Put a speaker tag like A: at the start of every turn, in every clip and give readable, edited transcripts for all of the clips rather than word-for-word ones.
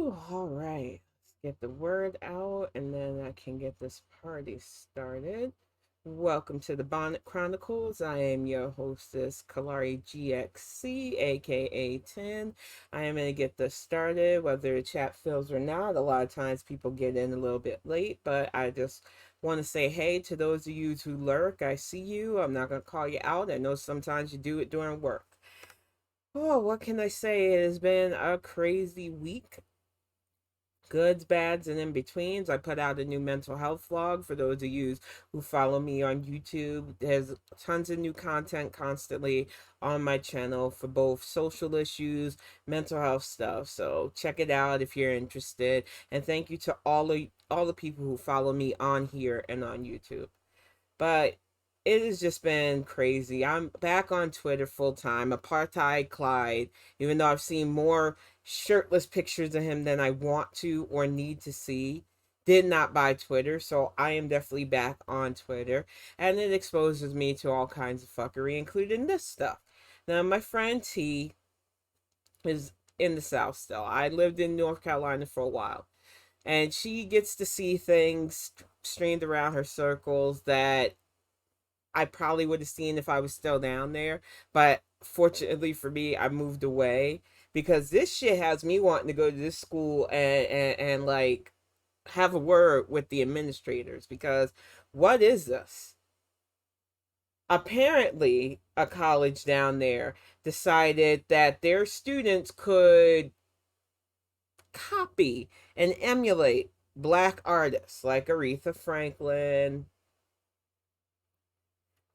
A: Whew, all right. Let's get the word out and then I can get this party started. Welcome to the Bonnet Chronicles. I am your hostess, Kalari GXC, aka 10. I am going to get this started, whether the chat fills or not. A lot of times people get in a little bit late, but I just want to say hey to those of you who lurk. I see you. I'm not going to call you out. I know sometimes you do it during work. Oh, what can I say? It has been a crazy week, goods, bads, and in betweens. I put out a new mental health vlog for those of you who follow me on YouTube. There's tons of new content constantly on my channel for both social issues, mental health stuff. So check it out if you're interested. And thank you to all the people who follow me on here and on YouTube. But it has just been crazy. I'm back on Twitter full time. Apartheid Clyde, even though I've seen more shirtless pictures of him than I want to or need to see, did not buy Twitter. So I am definitely back on Twitter. And it exposes me to all kinds of fuckery, including this stuff. Now, my friend T is in the South still. I lived in North Carolina for a while. And she gets to see things streamed around her circles that I probably would have seen if I was still down there. But fortunately for me, I moved away because this shit has me wanting to go to this school and like have a word with the administrators because what is this? Apparently, a college down there decided that their students could copy and emulate black artists like Aretha Franklin,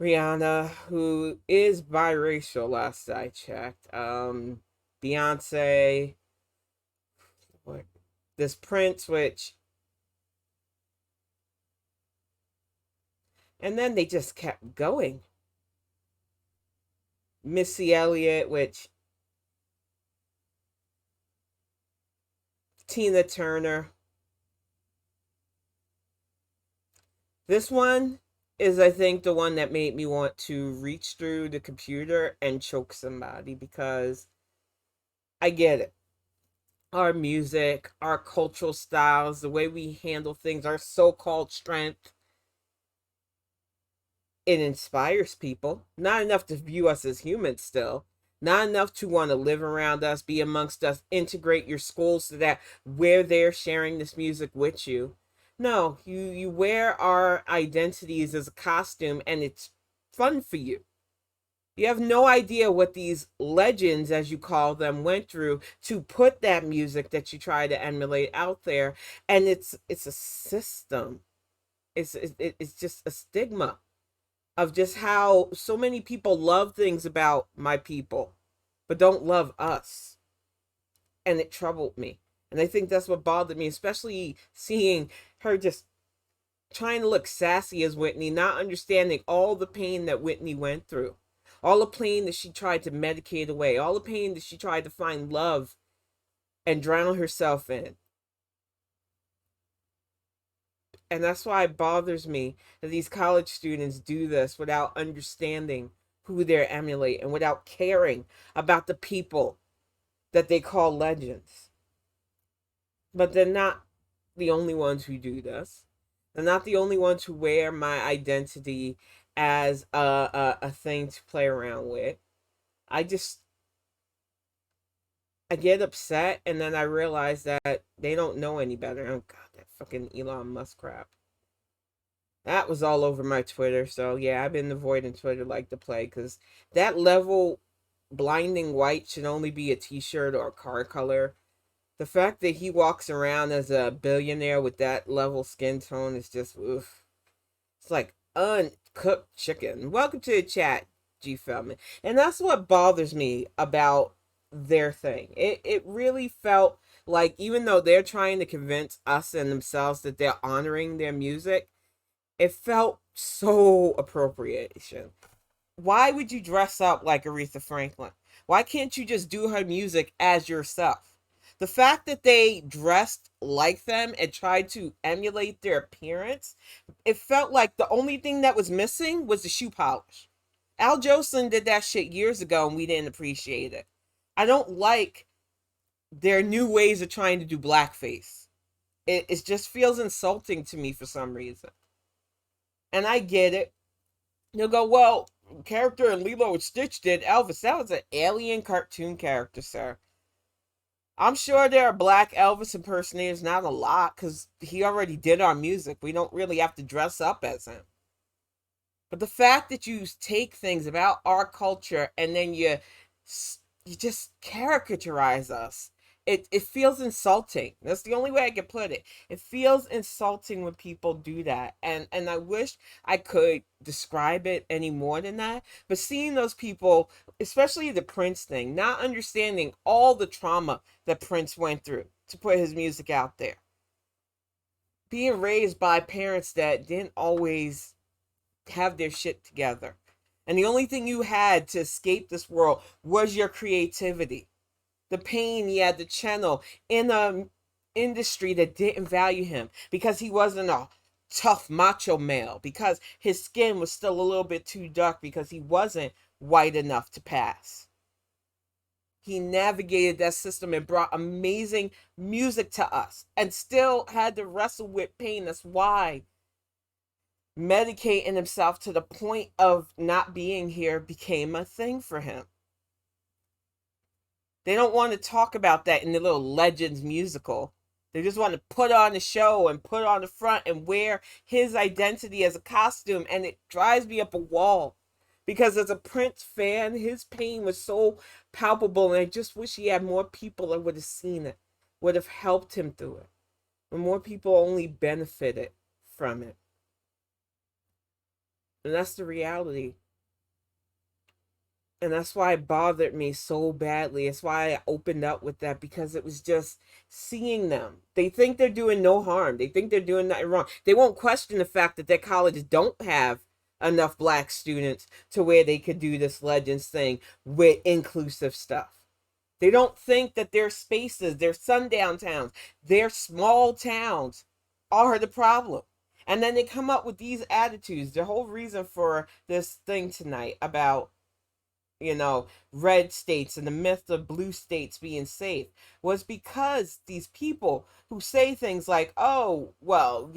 A: Rihanna, who is biracial, last I checked. Beyonce, what? This Prince, which, and then they just kept going. Missy Elliott, which, Tina Turner. This one is, I think, the one that made me want to reach through the computer and choke somebody because I get it. Our music, our cultural styles, the way we handle things, our so called strength, it inspires people. Not enough to view us as humans still. Not enough to want to live around us, be amongst us, integrate your schools so that we're there sharing this music with you. No, you wear our identities as a costume and it's fun for you. You have no idea what these legends, as you call them, went through to put that music that you try to emulate out there. And it's a system. It's just a stigma of just how so many people love things about my people, but don't love us. And it troubled me. And I think that's what bothered me, especially seeing her just trying to look sassy as Whitney, not understanding all the pain that Whitney went through, all the pain that she tried to medicate away, all the pain that she tried to find love and drown herself in. And that's why it bothers me that these college students do this without understanding who they're emulating, without caring about the people that they call legends. But they're not the only ones who do this. They're not the only ones who wear my identity as a thing to play around with. I just, I get upset and then I realize that they don't know any better. Oh, God, that fucking Elon Musk crap. That was all over my Twitter. So yeah, I've been avoiding Twitter like the plague because that level blinding white should only be a t-shirt or a car color. The fact that he walks around as a billionaire with that level skin tone is just oof. It's like uncooked chicken. Welcome to the chat, G Feldman. And that's what bothers me about their thing. It really felt like even though they're trying to convince us and themselves that they're honoring their music, it felt so appropriation. Why would you dress up like Aretha Franklin? Why can't you just do her music as yourself? The fact that they dressed like them and tried to emulate their appearance, it felt like the only thing that was missing was the shoe polish. Al Jolson did that shit years ago and we didn't appreciate it. I don't like there are new ways of trying to do blackface. It just feels insulting to me for some reason. And I get it. You'll go, well, character in Lilo and Stitch did Elvis. That was an alien cartoon character, sir. I'm sure there are black Elvis impersonators, not a lot, because he already did our music. We don't really have to dress up as him. But the fact that you take things about our culture and then you just caricaturize us, it feels insulting. That's the only way I can put it. It feels insulting when people do that. And I wish I could describe it any more than that. But seeing those people, especially the Prince thing, not understanding all the trauma that Prince went through to put his music out there. Being raised by parents that didn't always have their shit together. And the only thing you had to escape this world was your creativity. The pain he had to channel in a industry that didn't value him because he wasn't a tough macho male, because his skin was still a little bit too dark, because he wasn't white enough to pass. He navigated that system and brought amazing music to us and still had to wrestle with pain. That's why medicating himself to the point of not being here became a thing for him. They don't want to talk about that in the little Legends musical. They just want to put on a show and put on the front and wear his identity as a costume, and it drives me up a wall. Because as a Prince fan, his pain was so palpable, and I just wish he had more people that would have seen it, would have helped him through it. And more people only benefited from it. And that's the reality. And that's why it bothered me so badly. It's why I opened up with that, because it was just seeing them. They think they're doing no harm. They think they're doing nothing wrong. They won't question the fact that their colleges don't have enough black students to where they could do this Legends thing with inclusive stuff. They don't think that their spaces, their sundown towns, their small towns are the problem. And then they come up with these attitudes. The whole reason for this thing tonight about, red states and the myth of blue states being safe was because these people who say things like, oh, well,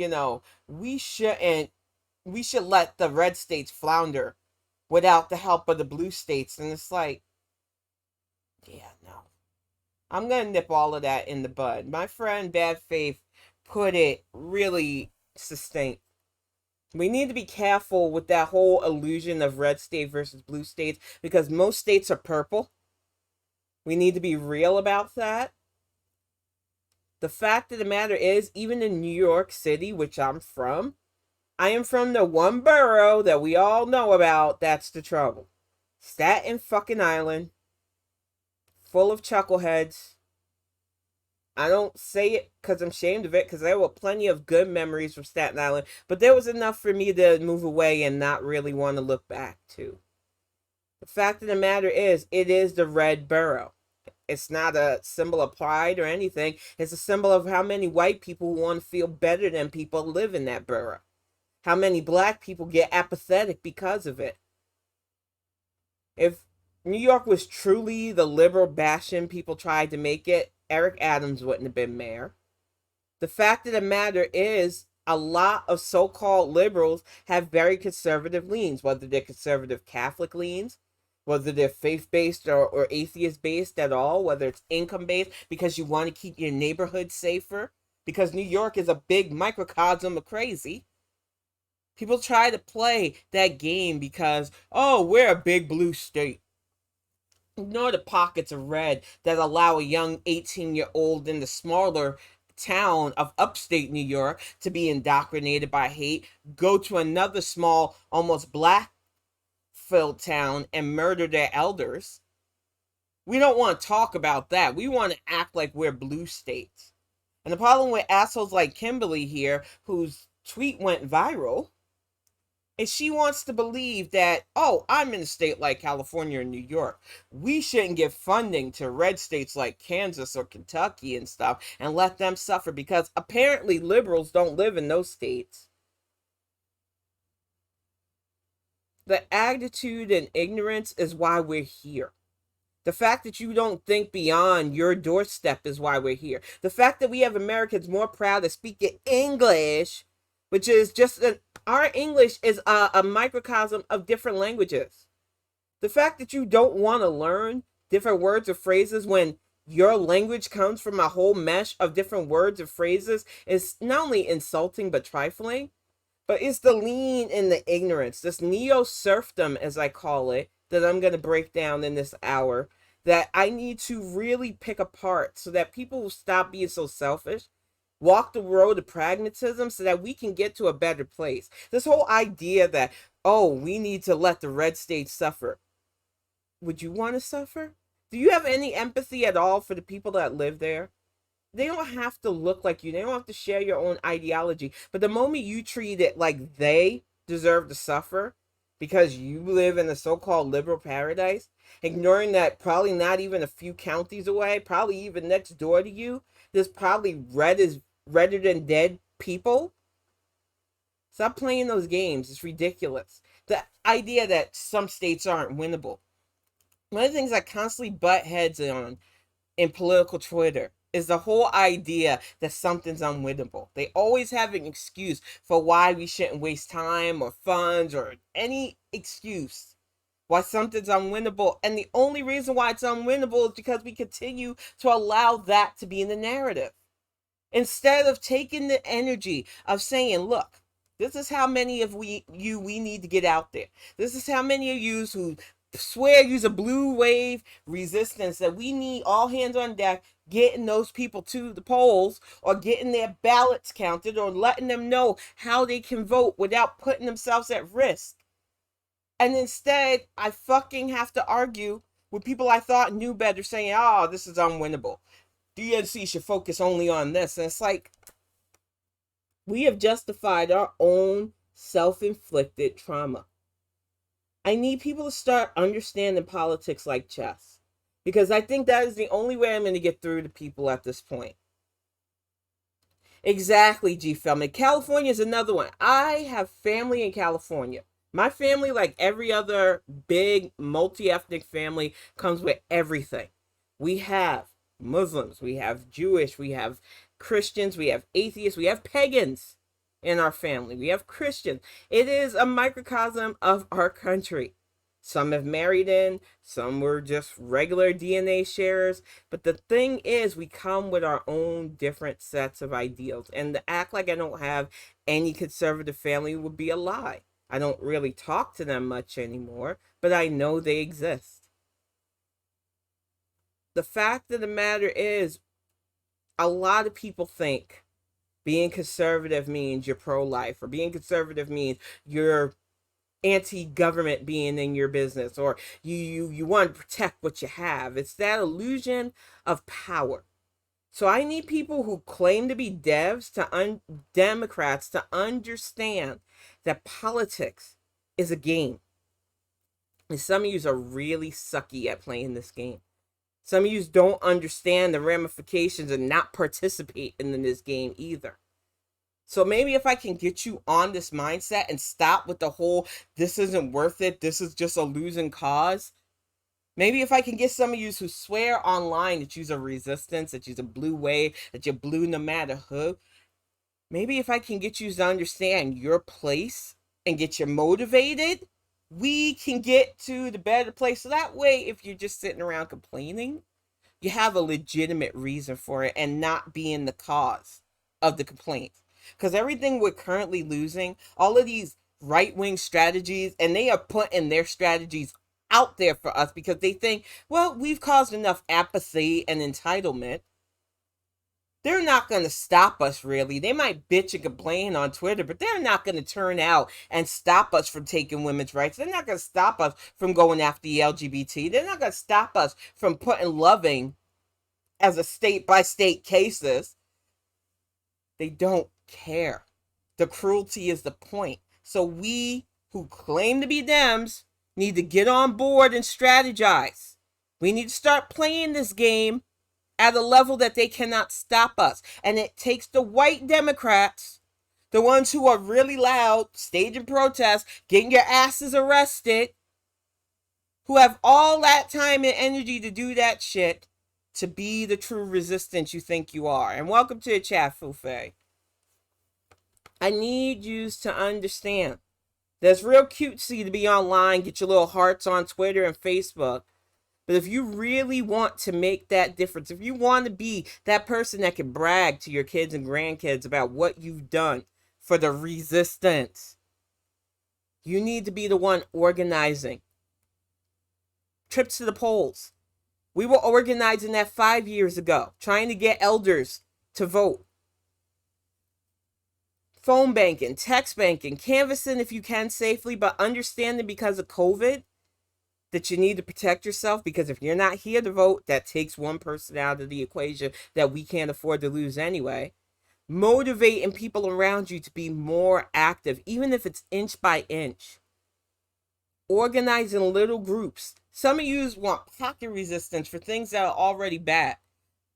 A: we shouldn't, we should let the red states flounder without the help of the blue states. And it's like, yeah, no. I'm going to nip all of that in the bud. My friend Bad Faith put it really succinct. We need to be careful with that whole illusion of red state versus blue states, because most states are purple. We need to be real about that. The fact of the matter is, even in New York City, which I'm from, I am from the one borough that we all know about that's the trouble. Staten fucking Island, full of chuckleheads. I don't say it because I'm ashamed of it, because there were plenty of good memories from Staten Island, but there was enough for me to move away and not really want to look back to. The fact of the matter is, it is the red borough. It's not a symbol of pride or anything. It's a symbol of how many white people who want to feel better than people live in that borough. How many black people get apathetic because of it. If New York was truly the liberal bastion people tried to make it, Eric Adams wouldn't have been mayor. The fact of the matter is, a lot of so-called liberals have very conservative leans, whether they're conservative Catholic leans, whether they're faith-based or atheist-based at all, whether it's income-based because you want to keep your neighborhood safer, because New York is a big microcosm of crazy. People try to play that game because, oh, we're a big blue state. Ignore the pockets of red that allow a young 18-year-old in the smaller town of upstate New York to be indoctrinated by hate, go to another small, almost black-filled town and murder their elders. We don't want to talk about that. We want to act like we're blue states. And the problem with assholes like Kimberly here, whose tweet went viral, is she wants to believe that, oh, I'm in a state like California or New York. We shouldn't give funding to red states like Kansas or Kentucky and stuff and let them suffer, because apparently liberals don't live in those states. The attitude and ignorance is why we're here. The fact that you don't think beyond your doorstep is why we're here. The fact that we have Americans more proud to speak English, which is just our English is a microcosm of different languages. The fact that you don't want to learn different words or phrases when your language comes from a whole mesh of different words or phrases is not only insulting but trifling. But it's the lean and the ignorance, this neo serfdom, as I call it, that I'm going to break down in this hour, that I need to really pick apart so that people will stop being so selfish, walk the road of pragmatism so that we can get to a better place. This whole idea that, oh, we need to let the red state suffer. Would you want to suffer? Do you have any empathy at all for the people that live there? They don't have to look like you. They don't have to share your own ideology. But the moment you treat it like they deserve to suffer because you live in a so-called liberal paradise, ignoring that probably not even a few counties away, probably even next door to you, there's probably redder than dead people. Stop playing those games. It's ridiculous. The idea that some states aren't winnable. One of the things I constantly butt heads on in political Twitter is the whole idea that something's unwinnable. They always have an excuse for why we shouldn't waste time or funds or any excuse why something's unwinnable. And the only reason why it's unwinnable is because we continue to allow that to be in the narrative. Instead of taking the energy of saying, look, this is how many of we need to get out there. This is how many of you who swear use a blue wave resistance that we need all hands on deck getting those people to the polls or getting their ballots counted or letting them know how they can vote without putting themselves at risk. And instead, I fucking have to argue with people I thought knew better saying, oh, this is unwinnable. DNC should focus only on this. And it's like, we have justified our own self-inflicted trauma. I need people to start understanding politics like chess, because I think that is the only way I'm going to get through to people at this point. Exactly, G. Feldman. California is another one. I have family in California. My family, like every other big multi-ethnic family, comes with everything. We have Muslims, we have Jewish, we have Christians, we have atheists, we have pagans in our family. We have Christians. It is a microcosm of our country. Some have married in, some were just regular DNA sharers. But the thing is, we come with our own different sets of ideals. And to act like I don't have any conservative family would be a lie. I don't really talk to them much anymore, but I know they exist. The fact of the matter is, a lot of people think being conservative means you're pro-life, or being conservative means you're anti-government being in your business, or you want to protect what you have. It's that illusion of power. So I need people who claim to be Democrats to understand that politics is a game. And some of you are really sucky at playing this game. Some of you don't understand the ramifications and not participate in this game either. So maybe if I can get you on this mindset and stop with the whole, this isn't worth it, this is just a losing cause. Maybe if I can get some of you who swear online that you're a resistance, that you're a blue wave, that you're blue no matter who. Maybe if I can get you to understand your place and get you motivated, we can get to the better place. So that way, if you're just sitting around complaining, you have a legitimate reason for it and not being the cause of the complaint. Because everything we're currently losing, all of these right-wing strategies, and they are putting their strategies out there for us because they think, well, we've caused enough apathy and entitlement. They're not going to stop us, really. They might bitch and complain on Twitter, but they're not going to turn out and stop us from taking women's rights. They're not going to stop us from going after the LGBT. They're not going to stop us from putting loving as a state-by-state cases. They don't care. The cruelty is the point. So we who claim to be Dems need to get on board and strategize. We need to start playing this game at a level that they cannot stop us. And it takes the white Democrats, the ones who are really loud, staging protests, getting your asses arrested, who have all that time and energy to do that shit to be the true resistance you think you are. And welcome to the chat, Fufe. I need you to understand that's real cutesy to be online, get your little hearts on Twitter and Facebook. But if you really want to make that difference, if you want to be that person that can brag to your kids and grandkids about what you've done for the resistance, you need to be the one organizing trips to the polls. We were organizing that 5 years ago, trying to get elders to vote. Phone banking, text banking, canvassing if you can safely, but understanding because of COVID that you need to protect yourself, because if you're not here to vote, that takes one person out of the equation that we can't afford to lose anyway. Motivating people around you to be more active, even if it's inch by inch. Organizing little groups. Some of you want pocket resistance for things that are already bad.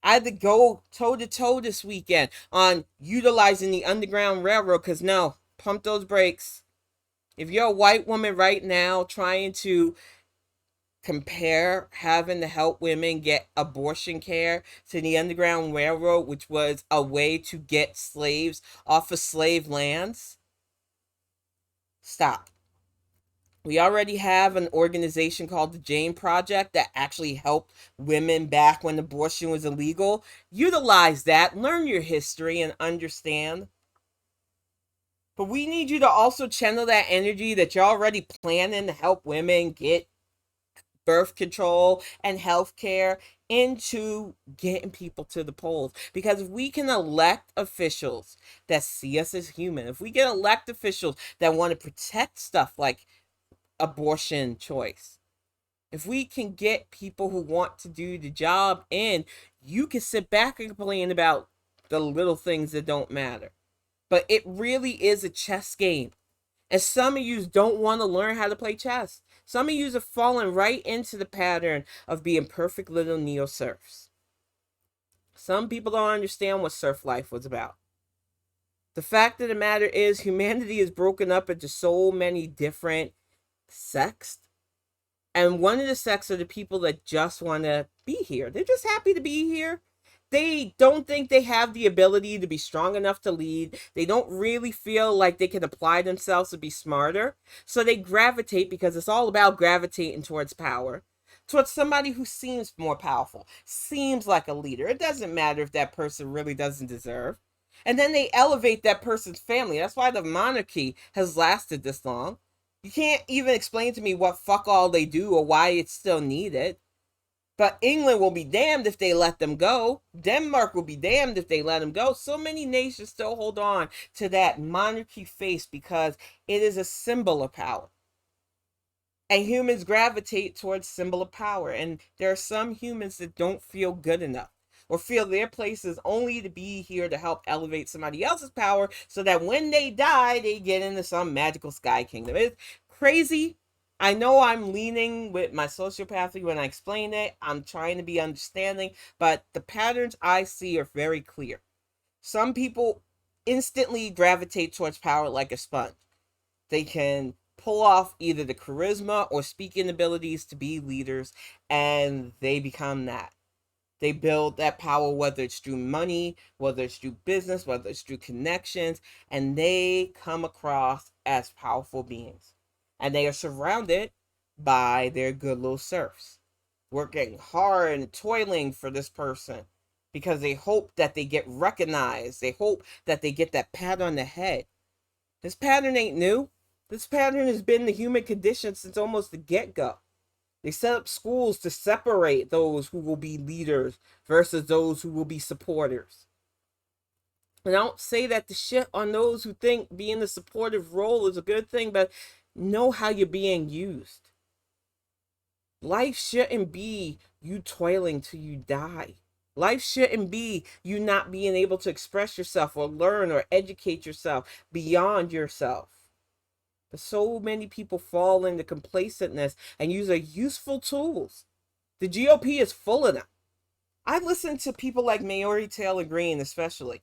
A: I had to go toe to toe this weekend on utilizing the Underground Railroad because no, pump those brakes. If you're a white woman right now trying to compare having to help women get abortion care to the Underground Railroad, which was a way to get slaves off of slave lands, stop. We already have an organization called the Jane Project that actually helped women back when abortion was illegal. Utilize that, learn your history, and understand. But we need you to also channel that energy that you're already planning to help women get birth control and health care into getting people to the polls. Because if we can elect officials that see us as human, if we get elect officials that want to protect stuff like abortion choice, if we can get people who want to do the job in, you can sit back and complain about the little things that don't matter. But it really is a chess game. And some of you don't want to learn how to play chess. Some of you have fallen right into the pattern of being perfect little neo-serfs. Some people don't understand what serf life was about. The fact of the matter is humanity is broken up into so many different sects. And one of the sects are the people that just want to be here. They're just happy to be here. They don't think they have the ability to be strong enough to lead. They don't really feel like they can apply themselves to be smarter. So they gravitate, because it's all about gravitating towards power, towards somebody who seems more powerful, seems like a leader. It doesn't matter if that person really doesn't deserve. And then they elevate that person's family. That's why the monarchy has lasted this long. You can't even explain to me what fuck all they do or why it's still needed. But England will be damned if they let them go. Denmark will be damned if they let them go. So many nations still hold on to that monarchy face because it is a symbol of power. And humans gravitate towards symbol of power. And there are some humans that don't feel good enough or feel their place is only to be here to help elevate somebody else's power so that when they die, they get into some magical sky kingdom. It's crazy. I know I'm leaning with my sociopathy when I explain it. I'm trying to be understanding, but the patterns I see are very clear. Some people instantly gravitate towards power like a sponge. They can pull off either the charisma or speaking abilities to be leaders, and they become that. They build that power, whether it's through money, whether it's through business, whether it's through connections, and they come across as powerful beings. And they are surrounded by their good little serfs, working hard and toiling for this person because they hope that they get recognized. They hope that they get that pat on the head. This pattern ain't new. This pattern has been the human condition since almost the get-go. They set up schools to separate those who will be leaders versus those who will be supporters. And I don't say that to shit on those who think being the supportive role is a good thing, but know how you're being used. Life shouldn't be you toiling till you die. Life shouldn't be you not being able to express yourself or learn or educate yourself beyond yourself. But so many people fall into complacentness and use their useful tools. The GOP is full of them. I listen to people like Mayorie Taylor Greene especially.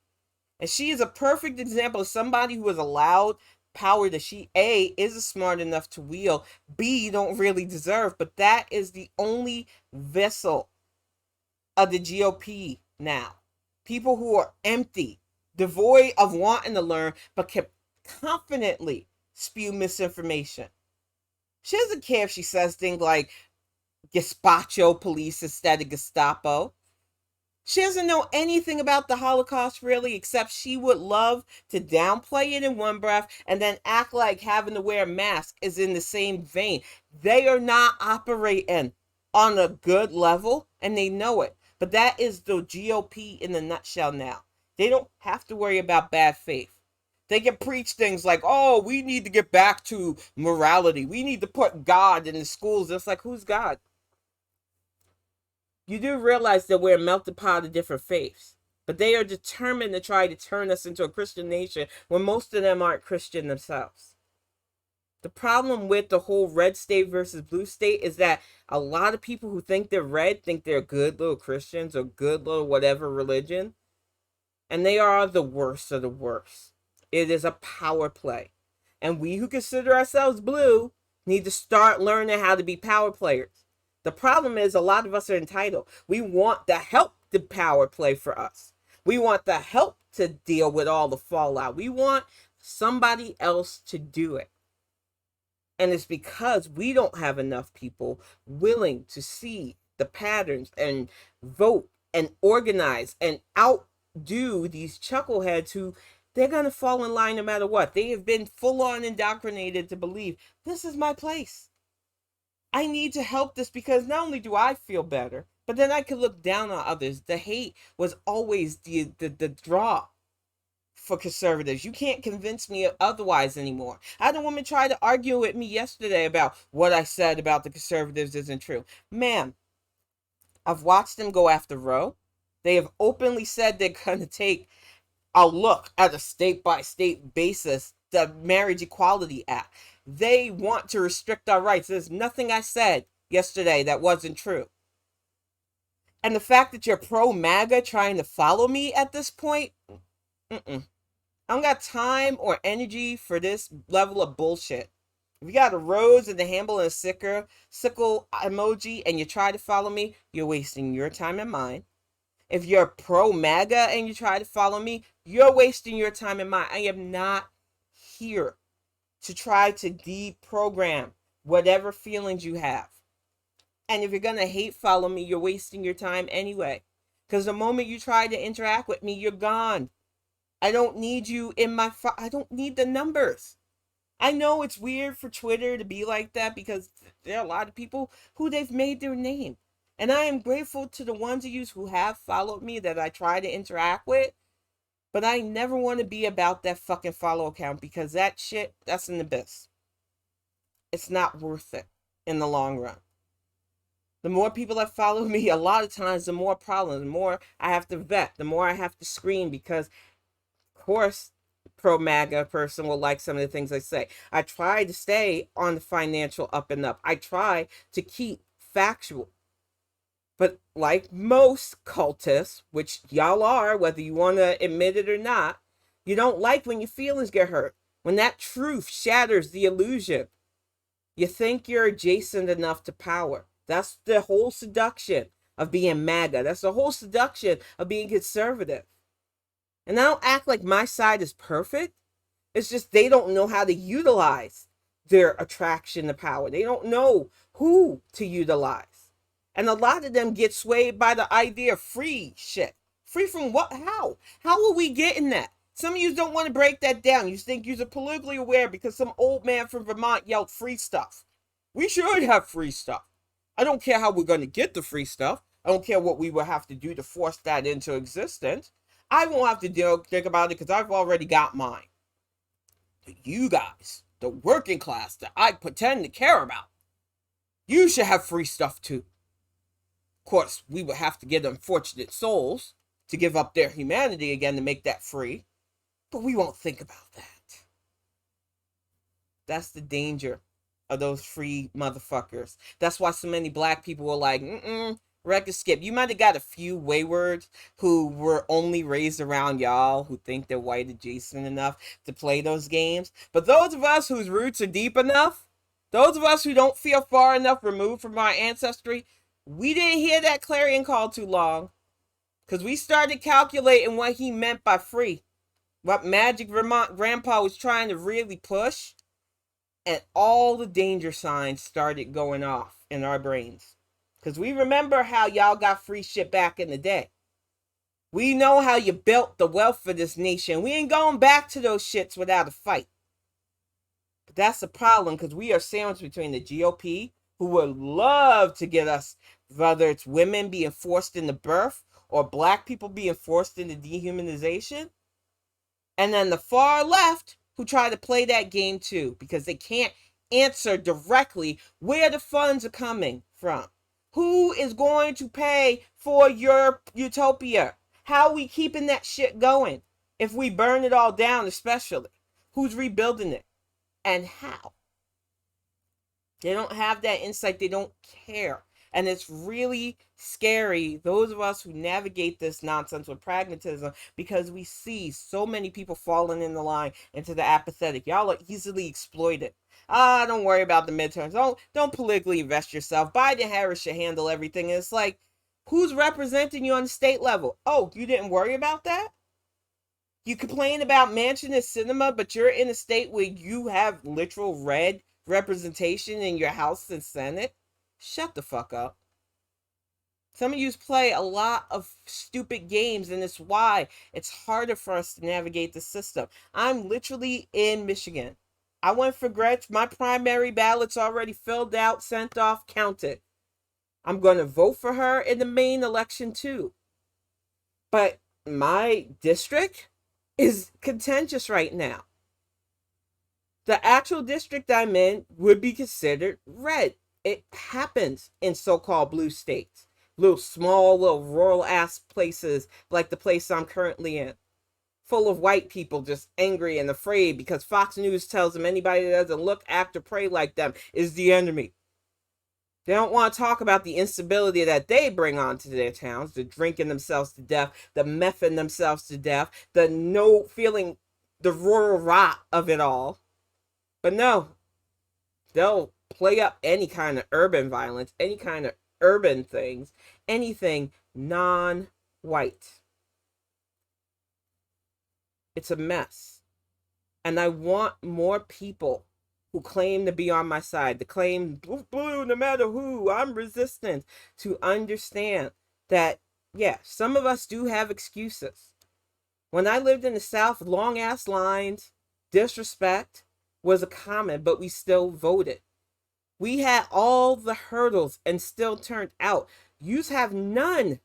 A: And she is a perfect example of somebody who was allowed power that she A isn't smart enough to wield, B don't really deserve, but that is the only vessel of the GOP now. People who are empty, devoid of wanting to learn, but can confidently spew misinformation. She doesn't care if she says things like gazpacho police instead of Gestapo. She doesn't know anything about the Holocaust really, except she would love to downplay it in one breath and then act like having to wear a mask is in the same vein. They are not operating on a good level, and they know it. But that is the GOP in a nutshell now. They don't have to worry about bad faith. They can preach things like, oh, we need to get back to morality. We need to put God in the schools. It's like, who's God? You do realize that we're a melting pot of different faiths, but they are determined to try to turn us into a Christian nation when most of them aren't Christian themselves. The problem with the whole red state versus blue state is that a lot of people who think they're red think they're good little Christians or good little whatever religion, and they are the worst of the worst. It is a power play, and we who consider ourselves blue need to start learning how to be power players. The problem is a lot of us are entitled. We want the help to power play for us. We want the help to deal with all the fallout. We want somebody else to do it. And it's because we don't have enough people willing to see the patterns and vote and organize and outdo these chuckleheads who they're going to fall in line no matter what. They have been full on indoctrinated to believe this is my place. I need to help this because not only do I feel better, but then I can look down on others. The hate was always the draw for conservatives. You can't convince me otherwise anymore. I had a woman try to argue with me yesterday about what I said about the conservatives isn't true. Ma'am, I've watched them go after Roe. They have openly said they're going to take a look at a state-by-state basis, the Marriage Equality Act. They want to restrict our rights. There's nothing I said yesterday that wasn't true. And the fact that you're pro-MAGA trying to follow me at this point, I don't got time or energy for this level of bullshit. If you got a rose and the handle and a sickle emoji and you try to follow me, you're wasting your time and mine. If you're pro-MAGA and you try to follow me, you're wasting your time and mine. I am not here to try to deprogram whatever feelings you have. And if you're going to hate follow me, you're wasting your time anyway. Because the moment you try to interact with me, you're gone. I don't need you in my... I don't need the numbers. I know it's weird for Twitter to be like that because there are a lot of people who they've made their name. And I am grateful to the ones of you who have followed me that I try to interact with. But I never want to be about that fucking follow count because that shit, that's an abyss. It's not worth it in the long run. The more people that follow me, a lot of times, the more problems, the more I have to vet, the more I have to screen because, of course, pro-MAGA person will like some of the things I say. I try to stay on the financial up and up. I try to keep factual. But like most cultists, which y'all are, whether you want to admit it or not, you don't like when your feelings get hurt. When that truth shatters the illusion, you think you're adjacent enough to power. That's the whole seduction of being MAGA. That's the whole seduction of being conservative. And I don't act like my side is perfect. It's just they don't know how to utilize their attraction to power. They don't know who to utilize. And a lot of them get swayed by the idea of free shit. Free from what? How? How are we getting that? Some of you don't want to break that down. You think you're politically aware because some old man from Vermont yelled free stuff. We should have free stuff. I don't care how we're going to get the free stuff. I don't care what we will have to do to force that into existence. I won't have to think about it because I've already got mine. But you guys, the working class that I pretend to care about, you should have free stuff too. Of course, we would have to get unfortunate souls to give up their humanity again to make that free. But we won't think about that. That's the danger of those free motherfuckers. That's why so many black people are like, Record skip. You might have got a few waywards who were only raised around y'all who think they're white adjacent enough to play those games. But those of us whose roots are deep enough, those of us who don't feel far enough removed from our ancestry, we didn't hear that clarion call too long. Because we started calculating what he meant by free. What Magic Vermont Grandpa was trying to really push. And all the danger signs started going off in our brains. Because we remember how y'all got free shit back in the day. We know how you built the wealth for this nation. We ain't going back to those shits without a fight. But that's the problem, because we are sandwiched between the GOP, who would love to get us, whether it's women being forced into birth or black people being forced into dehumanization, and then the far left, who try to play that game too, because they can't answer directly where the funds are coming from. Who is going to pay for your utopia? How are we keeping that shit going if we burn it all down, especially? Who's rebuilding it? And how? They don't have that insight. They don't care. And it's really scary, those of us who navigate this nonsense with pragmatism, because we see so many people falling in the line into the apathetic. Y'all are easily exploited. Don't worry about the midterms. Don't politically invest yourself. Biden Harris should handle everything. And it's like, who's representing you on the state level? Oh, you didn't worry about that? You complain about mansion and cinema, but you're in a state where you have literal red representation in your House and Senate? Shut the fuck up. Some of you play a lot of stupid games, and it's why it's harder for us to navigate the system. I'm literally in Michigan. I went for Gretsch. My primary ballot's already filled out, sent off, counted. I'm going to vote for her in the main election too. But my district is contentious right now. The actual district I'm in would be considered red. It happens in so-called blue states. Little small, little rural ass places like the place I'm currently in. Full of white people just angry and afraid because Fox News tells them anybody that doesn't look, act, or pray like them is the enemy. They don't want to talk about the instability that they bring onto their towns, the drinking themselves to death, the mething themselves to death, the no feeling the rural rot of it all. But no, they'll play up any kind of urban violence, any kind of urban things, anything non-white. It's a mess. And I want more people who claim to be on my side, to claim blue no matter who, I'm resistant, to understand that, yeah, some of us do have excuses. When I lived in the South, long ass lines, disrespect was a common, but we still voted. We had all the hurdles and still turned out. Yous have none,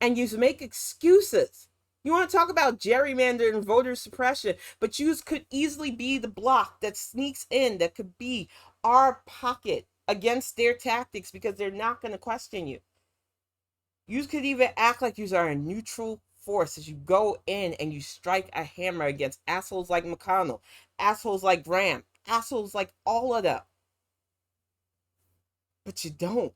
A: and yous make excuses. You want to talk about gerrymandering and voter suppression, but yous could easily be the block that sneaks in, that could be our pocket against their tactics because they're not going to question you. Yous could even act like yous are a neutral force as you go in and you strike a hammer against assholes like McConnell, assholes like Graham, assholes like all of them. But you don't.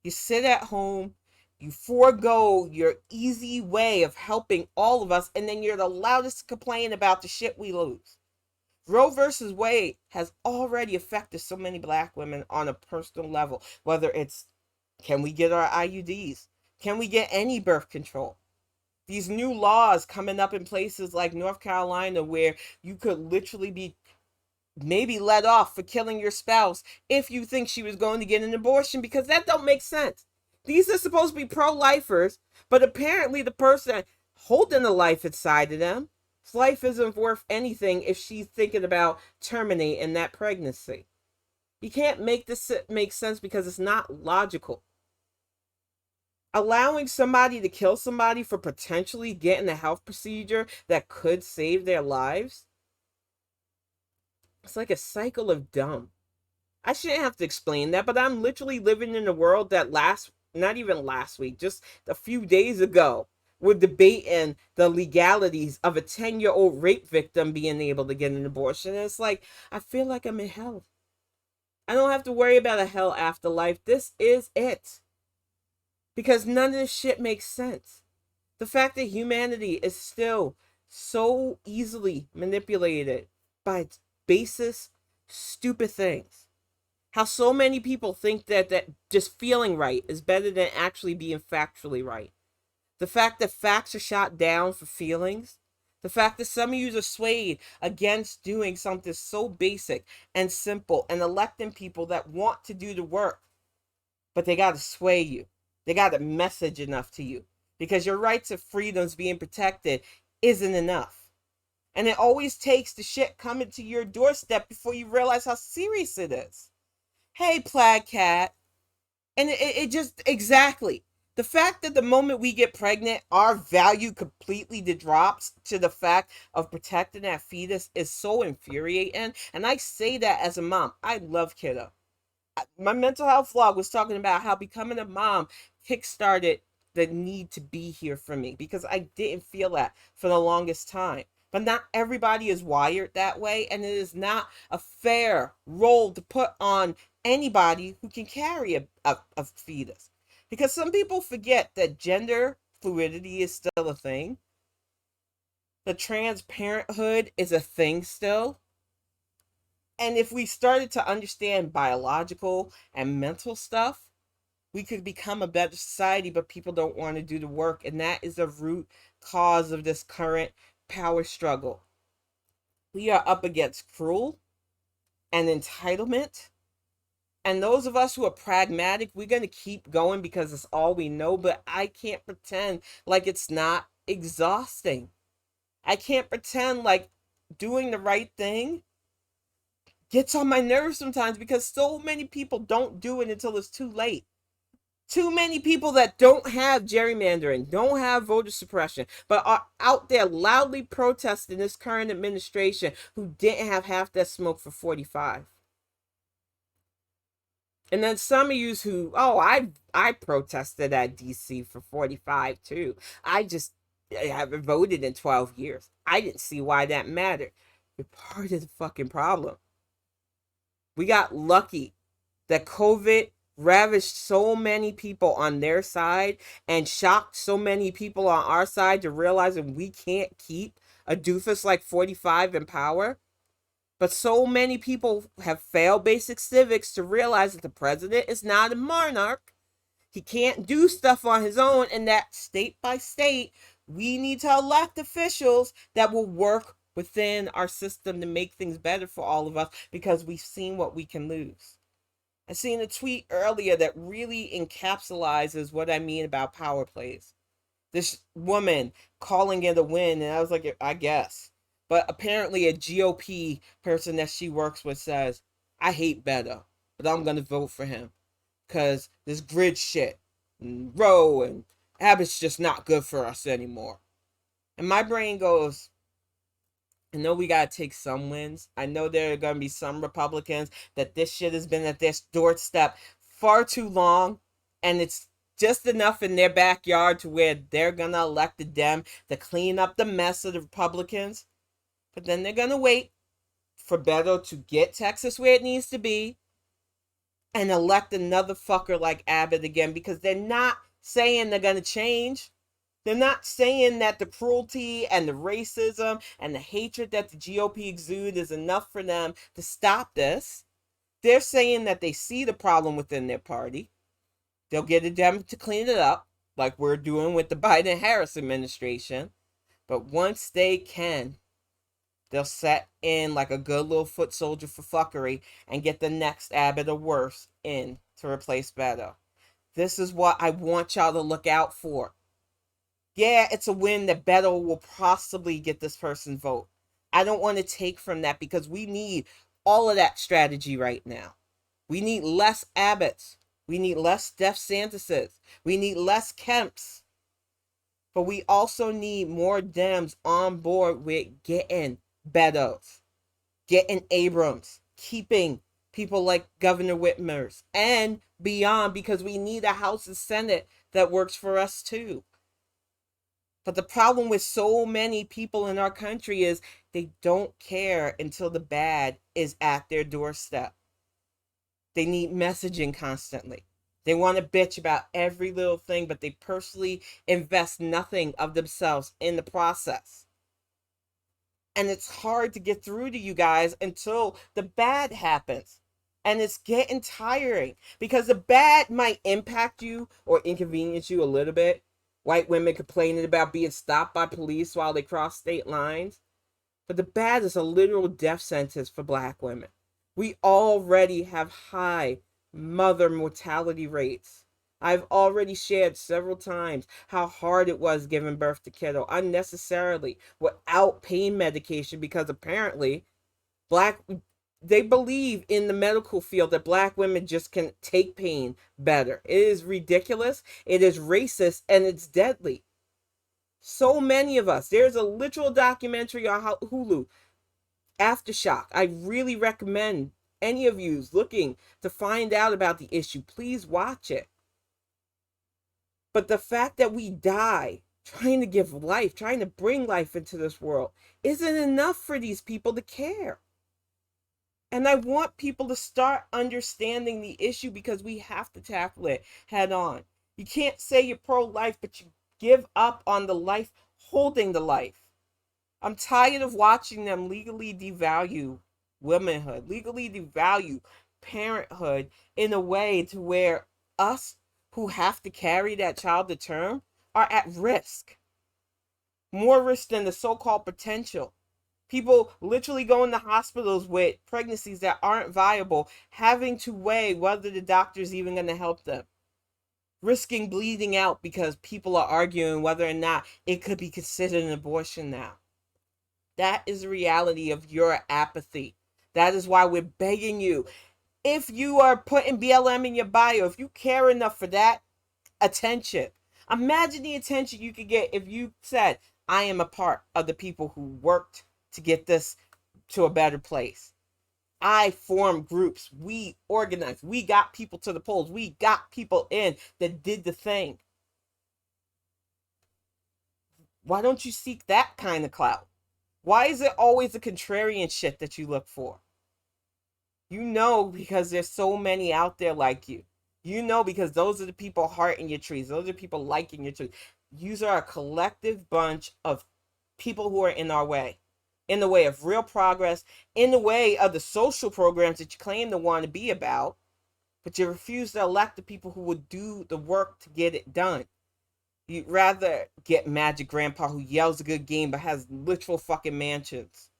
A: You sit at home, you forego your easy way of helping all of us, and then you're the loudest to complain about the shit we lose. Roe versus Wade has already affected so many black women on a personal level, whether it's, can we get our IUDs? Can we get any birth control? These new laws coming up in places like North Carolina where you could literally be maybe let off for killing your spouse if you think she was going to get an abortion, because that don't make sense. These are supposed to be pro-lifers, but apparently the person holding the life inside of them, his life isn't worth anything if she's thinking about terminating that pregnancy. You can't make this make sense because it's not logical. Allowing somebody to kill somebody for potentially getting a health procedure that could save their lives, it's like a cycle of dumb. I shouldn't have to explain that, but I'm literally living in a world that not even last week, just a few days ago, we're debating the legalities of a 10-year-old rape victim being able to get an abortion. And it's like, I feel like I'm in hell. I don't have to worry about a hell afterlife. This is it. because none of this shit makes sense. The fact that humanity is still so easily manipulated by its basest, stupid things. How so many people think that just feeling right is better than actually being factually right. The fact that facts are shot down for feelings. The fact that some of you are swayed against doing something so basic and simple and electing people that want to do the work, but they got to sway you. They got to message enough to you because your rights and freedoms being protected isn't enough. And it always takes the shit coming to your doorstep before you realize how serious it is. Hey, Plaid Cat. And it just, exactly. The fact that the moment we get pregnant, our value completely drops to the fact of protecting that fetus is so infuriating. And I say that as a mom. I love kiddo. My mental health vlog was talking about how becoming a mom kickstarted the need to be here for me because I didn't feel that for the longest time. But not everybody is wired that way, and it is not a fair role to put on anybody who can carry a fetus. Because some people forget that gender fluidity is still a thing. The transparenthood is a thing still. And if we started to understand biological and mental stuff, we could become a better society, but people don't want to do the work. And that is the root cause of this current power struggle. We are up against cruel and entitlement. And those of us who are pragmatic, we're going to keep going because it's all we know. But I can't pretend like it's not exhausting. I can't pretend like doing the right thing gets on my nerves sometimes because so many people don't do it until it's too late. Too many people that don't have gerrymandering, don't have voter suppression, but are out there loudly protesting this current administration who didn't have half that smoke for 45. And then some of you who, oh, I protested at DC for 45 too. I haven't voted in 12 years. I didn't see why that mattered. You're part of the fucking problem. We got lucky that COVID ravaged so many people on their side and shocked so many people on our side to realizing we can't keep a doofus like 45 in power. But so many people have failed basic civics to realize that the president is not a monarch. He can't do stuff on his own, and that state by state, we need to elect officials that will work within our system to make things better for all of us because we've seen what we can lose. I seen a tweet earlier that really encapsulates what I mean about power plays. This woman calling it a win, and I was like, I guess. But apparently a GOP person that she works with says, I hate Beto, but I'm going to vote for him. Because this grid shit, and Roe, and Abbott's just not good for us anymore. And my brain goes, I know we got to take some wins. I know there are going to be some Republicans that this shit has been at their doorstep far too long. And it's just enough in their backyard to where they're going to elect a Dem to clean up the mess of the Republicans. But then they're going to wait for Beto to get Texas where it needs to be and elect another fucker like Abbott again because they're not saying they're going to change. They're not saying that the cruelty and the racism and the hatred that the GOP exude is enough for them to stop this. They're saying that they see the problem within their party. They'll get a Dem to clean it up, like we're doing with the Biden-Harris administration. But once they can, they'll set in like a good little foot soldier for fuckery and get the next Abbott or worse in to replace Beto. This is what I want y'all to look out for. Yeah, it's a win that Beto will possibly get this person's vote. I don't want to take from that because we need all of that strategy right now. We need less Abbotts. We need less DeSantis's. We need less Kemps. But we also need more Dems on board with getting Beto's, getting Abrams, keeping people like Governor Whitmer's, and beyond because we need a House and Senate that works for us too. But the problem with so many people in our country is they don't care until the bad is at their doorstep. They need messaging constantly. They want to bitch about every little thing, but they personally invest nothing of themselves in the process. And it's hard to get through to you guys until the bad happens. And it's getting tiring because the bad might impact you or inconvenience you a little bit. White women complaining about being stopped by police while they cross state lines. But the bad is a literal death sentence for black women. We already have high mother mortality rates. I've already shared several times how hard it was giving birth to kiddo unnecessarily without pain medication because apparently black they believe in the medical field that black women just can take pain better. It is ridiculous, it is racist, and it's deadly. So many of us. There's a literal documentary on Hulu, Aftershock. I really recommend any of you looking to find out about the issue, please watch it. But the fact that we die trying to give life, trying to bring life into this world, isn't enough for these people to care. And I want people to start understanding the issue because we have to tackle it head on. You can't say you're pro-life, but you give up on the life holding the life. I'm tired of watching them legally devalue womanhood, legally devalue parenthood in a way to where us who have to carry that child to term are at risk. More risk than the so-called potential. People literally going to hospitals with pregnancies that aren't viable, having to weigh whether the doctor's even going to help them. Risking bleeding out because people are arguing whether or not it could be considered an abortion now. That is the reality of your apathy. That is why we're begging you. If you are putting BLM in your bio, if you care enough for that attention, imagine the attention you could get if you said, I am a part of the people who worked to get this to a better place. I formed groups. We organized. We got people to the polls. We got people in that did the thing. Why don't you seek that kind of clout? Why is it always the contrarian shit that you look for? You know, because there's so many out there like you. You know, because those are the people hearting your trees. Those are the people liking your trees. You are a collective bunch of people who are in our way. In the way of real progress. In the way of the social programs that you claim to want to be about. But you refuse to elect the people who would do the work to get it done. You'd rather get Magic Grandpa who yells a good game but has literal fucking mansions.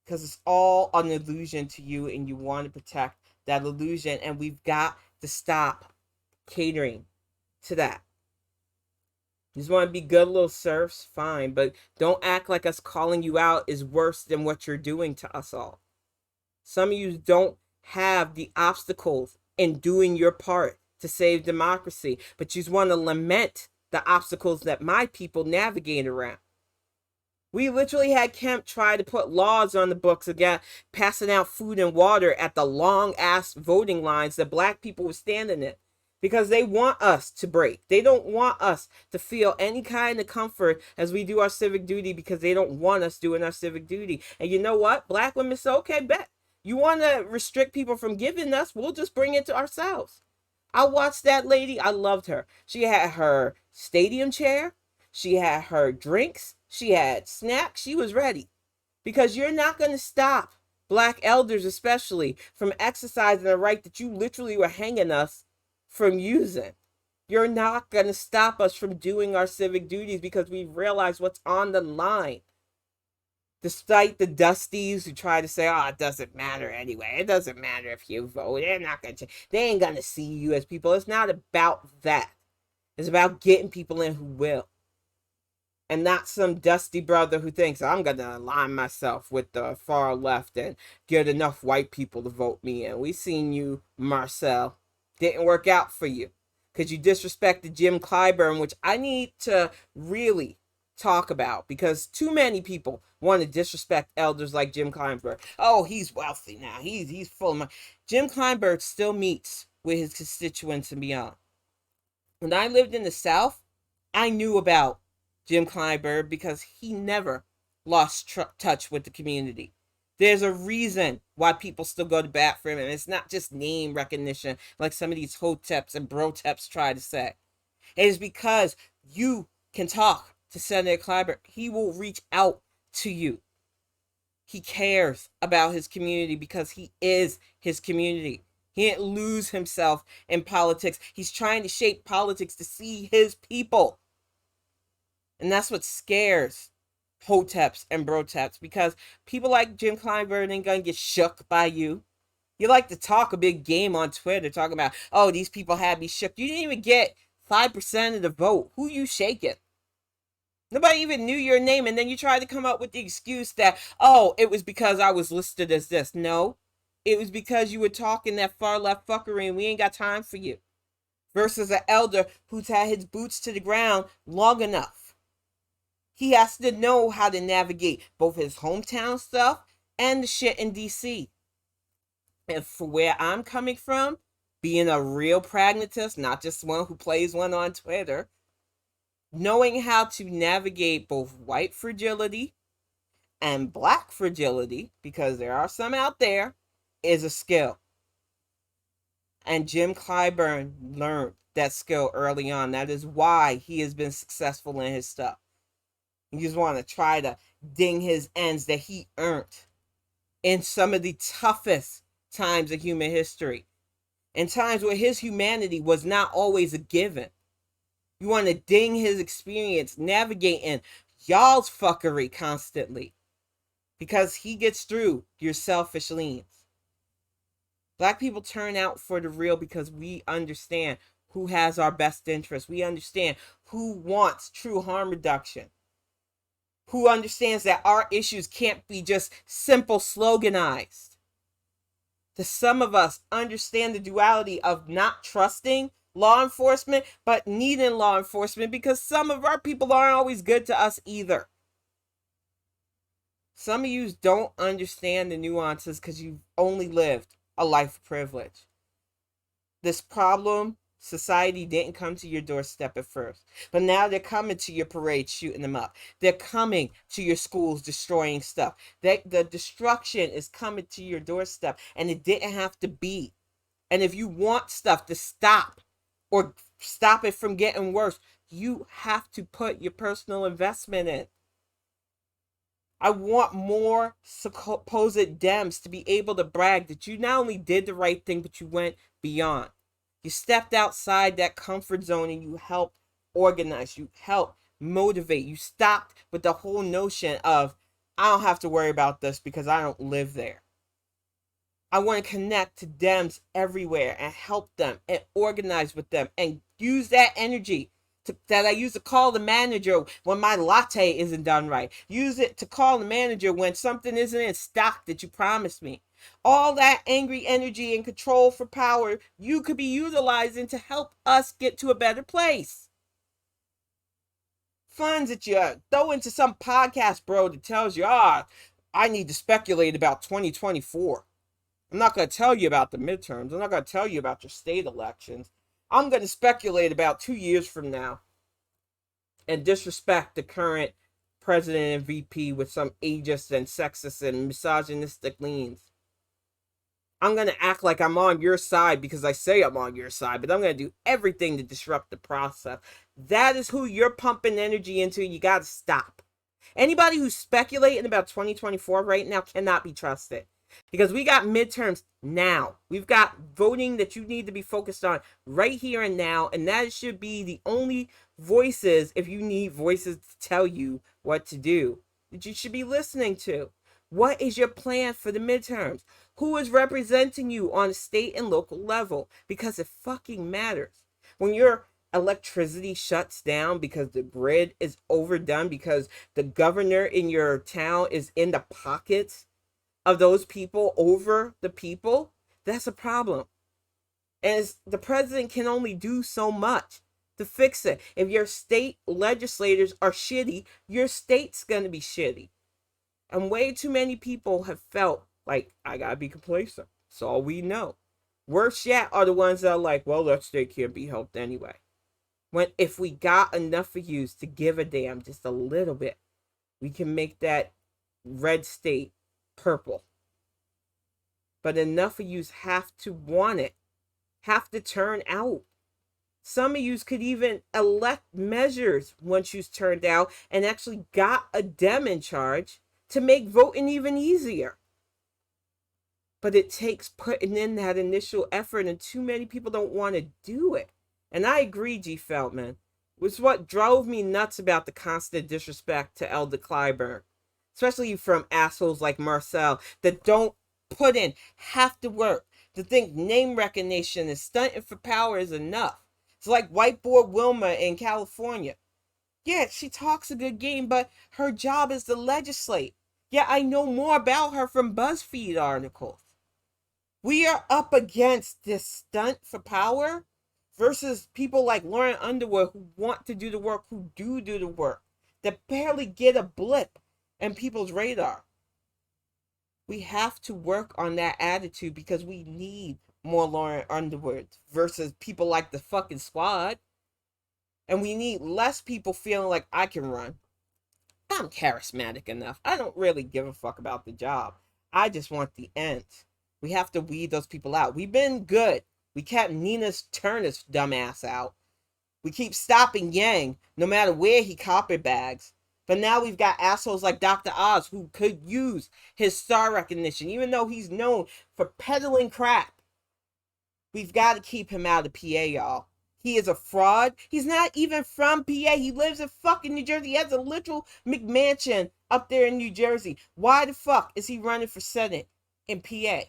A: Because it's all an illusion to you and you want to protect that illusion. And we've got to stop catering to that. You just want to be good little serfs, fine. But don't act like us calling you out is worse than what you're doing to us all. Some of you don't have the obstacles in doing your part to save democracy. But you just want to lament the obstacles that my people navigate around. We literally had Kemp try to put laws on the books again, passing out food and water at the long-ass voting lines that black people were standing in. Because they want us to break. They don't want us to feel any kind of comfort as we do our civic duty because they don't want us doing our civic duty. And you know what? Black women say, okay, bet. You want to restrict people from giving us, we'll just bring it to ourselves. I watched that lady. I loved her. She had her stadium chair. She had her drinks. She had snacks. She was ready. Because you're not going to stop black elders, especially, from exercising the right that you literally were hanging us from using. You're not going to stop us from doing our civic duties because we realize what's on the line. Despite the dusties who try to say, oh, it doesn't matter anyway. It doesn't matter if you vote. They're not going to, they ain't going to see you as people. It's not about that. It's about getting people in who will. And not some dusty brother who thinks, I'm going to align myself with the far left and get enough white people to vote me in. We seen you, Marcel. Didn't work out for you. Because you disrespected Jim Clyburn, which I need to really talk about because too many people want to disrespect elders like Jim Kleinberg. Oh, he's wealthy now. He's full of money. Jim Kleinberg still meets with his constituents and beyond. When I lived in the South, I knew about Jim Kleinberg because he never lost touch with the community. There's a reason why people still go to bat for him, and it's not just name recognition like some of these hoteps and broteps try to say. It is because you can talk to Senator Clyburn. He will reach out to you. He cares about his community because he is his community. He didn't lose himself in politics. He's trying to shape politics to see his people. And that's what scares hoteps and broteps, because people like Jim Clyburn ain't gonna get shook by you. You like to talk a big game on Twitter, talking about, oh, these people had me shook. You didn't even get 5% of the vote. Who you shaking? Nobody even knew your name, and then you tried to come up with the excuse that, oh, it was because I was listed as this. No, it was because you were talking that far left fuckery, and we ain't got time for you. Versus an elder who's had his boots to the ground long enough. He has to know how to navigate both his hometown stuff and the shit in DC. And for where I'm coming from, being a real pragmatist, not just one who plays one on Twitter, knowing how to navigate both white fragility and black fragility, because there are some out there, is a skill. And Jim Clyburn learned that skill early on. That is why he has been successful in his stuff. You just want to try to ding his ends that he earned in some of the toughest times of human history, in times where his humanity was not always a given. You want to ding his experience navigating y'all's fuckery constantly, because he gets through your selfish leans. Black people turn out for the real because we understand who has our best interest. We understand who wants true harm reduction, who understands that our issues can't be just simple sloganized. The some of us understand the duality of not trusting law enforcement, but needing law enforcement, because some of our people aren't always good to us either. Some of you don't understand the nuances because you've only lived a life of privilege. This problem, society didn't come to your doorstep at first, but now they're coming to your parade, shooting them up. They're coming to your schools, destroying stuff. The destruction is coming to your doorstep, and it didn't have to be. And if you want stuff to stop or stop it from getting worse, you have to put your personal investment in. I want more supposed Dems to be able to brag that you not only did the right thing, but you went beyond. You stepped outside that comfort zone and you helped organize, you helped motivate, you stopped with the whole notion of, I don't have to worry about this because I don't live there. I want to connect to Dems everywhere and help them and organize with them and use that energy that I use to call the manager when my latte isn't done right. Use it to call the manager when something isn't in stock that you promised me. All that angry energy and control for power you could be utilizing to help us get to a better place. Funds that you throw into some podcast, bro, that tells you, I need to speculate about 2024. I'm not going to tell you about the midterms. I'm not going to tell you about your state elections. I'm going to speculate about 2 years from now and disrespect the current president and VP with some ageist and sexist and misogynistic leans. I'm going to act like I'm on your side because I say I'm on your side, but I'm going to do everything to disrupt the process. That is who you're pumping energy into. You got to stop. Anybody who's speculating about 2024 right now cannot be trusted. Because we got midterms now. We've got voting that you need to be focused on right here and now. And that should be the only voices, if you need voices to tell you what to do, that you should be listening to. What is your plan for the midterms? Who is representing you on a state and local level? Because it fucking matters. When your electricity shuts down because the grid is overdone, because the governor in your town is in the pockets of those people over the people, that's a problem. And the president can only do so much to fix it. If your state legislators are shitty, your state's going to be shitty. And way too many people have felt like, I got to be complacent. That's all we know. Worse yet are the ones that are like, well, that state can't be helped anyway. When if we got enough of you to give a damn just a little bit, we can make that red state purple. But enough of yous have to want it, have to turn out. Some of yous could even elect measures once you's turned out and actually got a Dem in charge to make voting even easier. But it takes putting in that initial effort, and too many people don't want to do it. And I agree, G. Feldman. Was what drove me nuts about the constant disrespect to Elder Clyburn, especially from assholes like Marcel that don't put in half the work, to think name recognition and stunting for power is enough. It's like whiteboard Wilma in California. Yeah, she talks a good game, but her job is to legislate. Yeah, I know more about her from BuzzFeed articles. We are up against this stunt for power versus people like Lauren Underwood who want to do the work, who do the work, that barely get a blip in people's radar. We have to work on that attitude because we need more Lauren Underwood versus people like the fucking squad. And we need less people feeling like I can run. I'm charismatic enough. I don't really give a fuck about the job. I just want the end. We have to weed those people out. We've been good. We kept Nina's Turner's dumbass out. We keep stopping Yang, no matter where he carpetbags. But now we've got assholes like Dr. Oz who could use his star recognition, even though he's known for peddling crap. We've got to keep him out of PA, y'all. He is a fraud. He's not even from PA. He lives in fucking New Jersey. He has a literal McMansion up there in New Jersey. Why the fuck is he running for Senate in PA?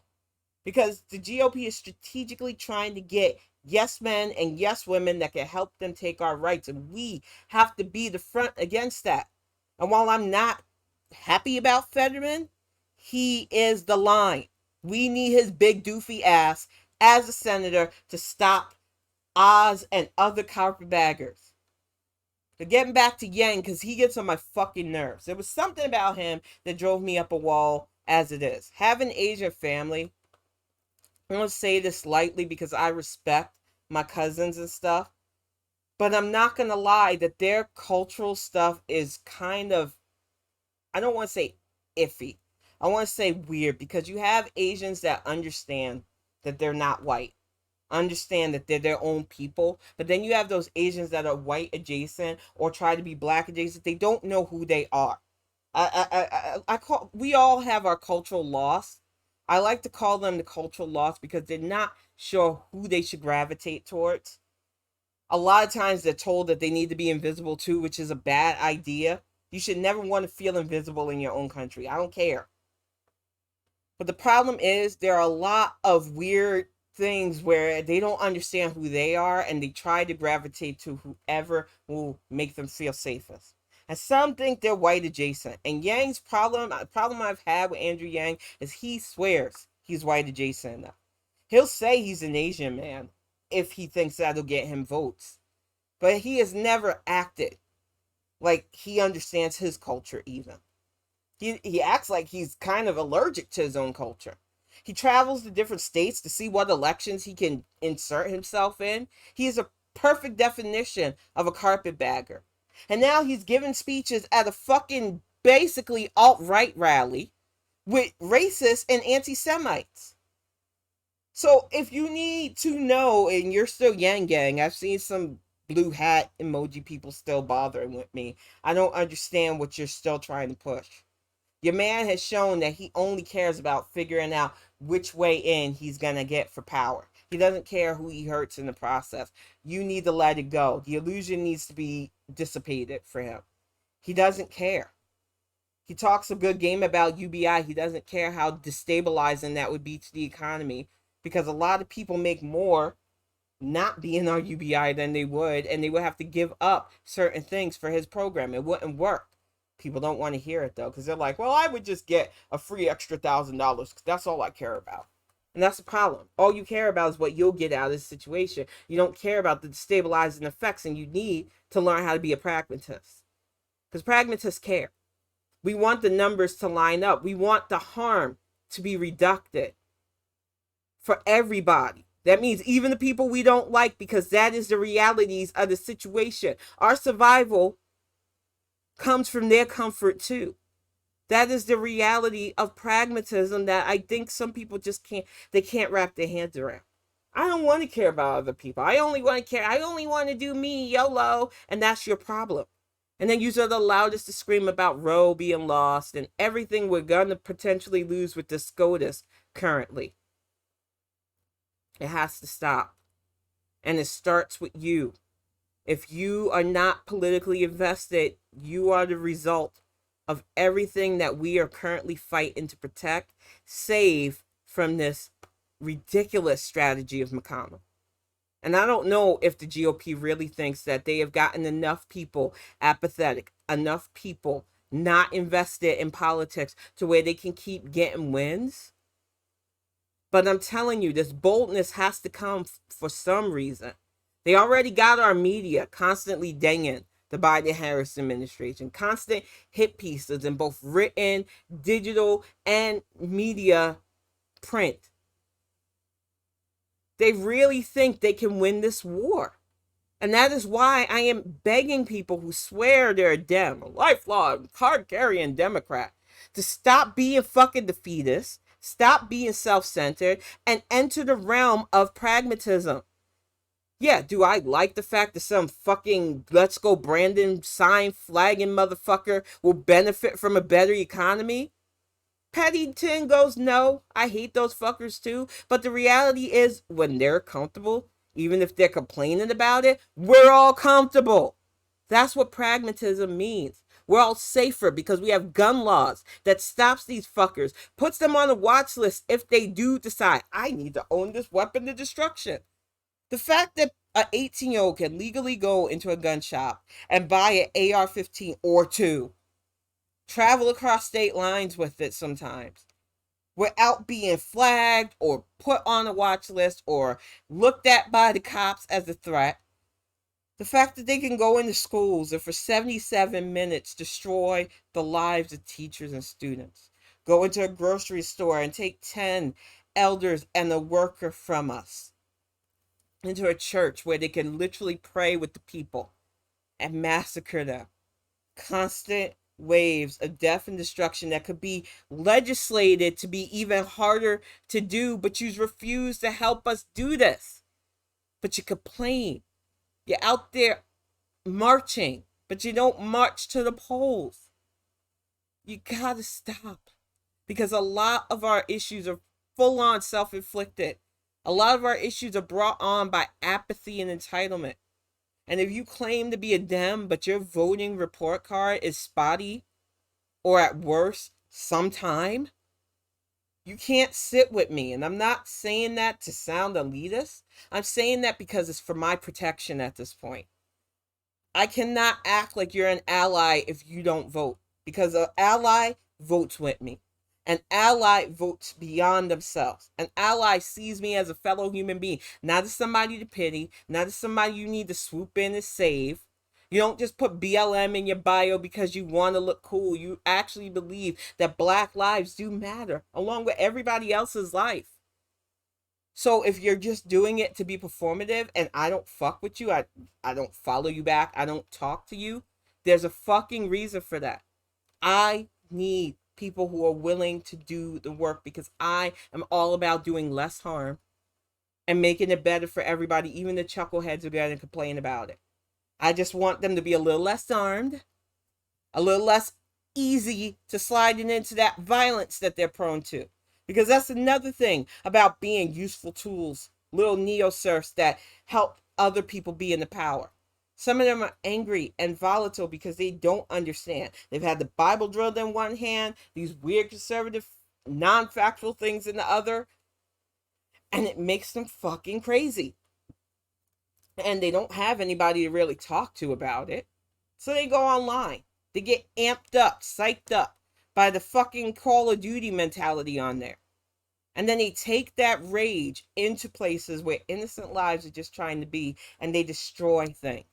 A: Because the GOP is strategically trying to get yes men and yes women that can help them take our rights. And we have to be the front against that. And while I'm not happy about Fetterman, he is the line. We need his big doofy ass as a senator to stop Oz and other carpetbaggers. But getting back to Yang, because he gets on my fucking nerves. There was something about him that drove me up a wall as it is. Having an Asian family, I want to say this lightly because I respect my cousins and stuff. But I'm not going to lie that their cultural stuff is kind of, I don't want to say iffy. I want to say weird, because you have Asians that understand that they're not white, understand that they're their own people, but then you have those Asians that are white adjacent or try to be black adjacent. They don't know who they are. I call, we all have our cultural loss. I like to call them the cultural loss because they're not sure who they should gravitate towards. A lot of times they're told that they need to be invisible too, which is a bad idea. You should never want to feel invisible in your own country. I don't care. But the problem is there are a lot of weird things where they don't understand who they are and they try to gravitate to whoever will make them feel safest. And some think they're white adjacent. And Yang's problem I've had with Andrew Yang is he swears he's white adjacent enough. He'll say he's an Asian man if he thinks that'll get him votes. But he has never acted like he understands his culture even. He acts like he's kind of allergic to his own culture. He travels to different states to see what elections he can insert himself in. He is a perfect definition of a carpetbagger. And now he's giving speeches at a fucking basically alt-right rally with racists and anti-Semites. So if you need to know, and you're still Yang Gang, I've seen some blue hat emoji people still bothering with me. I don't understand what you're still trying to push. Your man has shown that he only cares about figuring out which way in he's going to get for power. He doesn't care who he hurts in the process. You need to let it go. The illusion needs to be dissipated for him. He doesn't care. He talks a good game about UBI. He doesn't care how destabilizing that would be to the economy, because a lot of people make more not being on UBI than they would, and they would have to give up certain things for his program. It wouldn't work. People don't want to hear it though, because they're like, well, I would just get a free extra $1,000 because that's all I care about. And that's the problem. All you care about is what you'll get out of this situation. You don't care about the destabilizing effects, and you need to learn how to be a pragmatist. Because pragmatists care. We want the numbers to line up. We want the harm to be reduced for everybody. That means even the people we don't like, because that is the realities of the situation. Our survival comes from their comfort too. That is the reality of pragmatism that I think some people just can't wrap their hands around. I don't want to care about other people. I only want to do me, YOLO, and that's your problem. And then you are the loudest to scream about Roe being lost and everything we're going to potentially lose with the SCOTUS currently. It has to stop. And it starts with you. If you are not politically invested, you are the result of everything that we are currently fighting to protect, save from this ridiculous strategy of McConnell. And I don't know if the GOP really thinks that they have gotten enough people apathetic, enough people not invested in politics to where they can keep getting wins. But I'm telling you, this boldness has to come for some reason. They already got our media constantly dinging the Biden-Harris administration, constant hit pieces in both written, digital, and media print. They really think they can win this war. And that is why I am begging people who swear they're a Dem, a lifelong, card-carrying Democrat, to stop being fucking defeatist, stop being self-centered, and enter the realm of pragmatism. Yeah, do I like the fact that some fucking Let's Go Brandon sign flagging motherfucker will benefit from a better economy? Paddington goes, no, I hate those fuckers too. But the reality is, when they're comfortable, even if they're complaining about it, we're all comfortable. That's what pragmatism means. We're all safer because we have gun laws that stops these fuckers, puts them on a watch list if they do decide, I need to own this weapon of destruction. The fact that an 18-year-old can legally go into a gun shop and buy an AR-15 or two, travel across state lines with it sometimes, without being flagged or put on a watch list or looked at by the cops as a threat. The fact that they can go into schools and for 77 minutes destroy the lives of teachers and students. Go into a grocery store and take 10 elders and a worker from us. Into a church where they can literally pray with the people and massacre them. Constant waves of death and destruction that could be legislated to be even harder to do, but you refuse to help us do this. But you complain. You're out there marching, but you don't march to the polls. You gotta stop. Because a lot of our issues are full on self-inflicted. A lot of our issues are brought on by apathy and entitlement. And if you claim to be a Dem, but your voting report card is spotty, or at worst, sometime, you can't sit with me. And I'm not saying that to sound elitist. I'm saying that because it's for my protection at this point. I cannot act like you're an ally if you don't vote. Because an ally votes with me. An ally votes beyond themselves. An ally sees me as a fellow human being, not as somebody to pity, not as somebody you need to swoop in and save. You don't just put BLM in your bio because you want to look cool. You actually believe that Black lives do matter, along with everybody else's life. So if you're just doing it to be performative and I don't fuck with you, I don't follow you back, I don't talk to you, there's a fucking reason for that. I need people who are willing to do the work because I am all about doing less harm and making it better for everybody, even the chuckleheads are going to complain about it. I just want them to be a little less armed, a little less easy to sliding into that violence that they're prone to. Because that's another thing about being useful tools, little neo-serfs that help other people be in the power. Some of them are angry and volatile because they don't understand. They've had the Bible drilled in one hand, these weird conservative, non-factual things in the other, and it makes them fucking crazy. And they don't have anybody to really talk to about it. So they go online. They get amped up, psyched up by the fucking Call of Duty mentality on there. And then they take that rage into places where innocent lives are just trying to be, and they destroy things.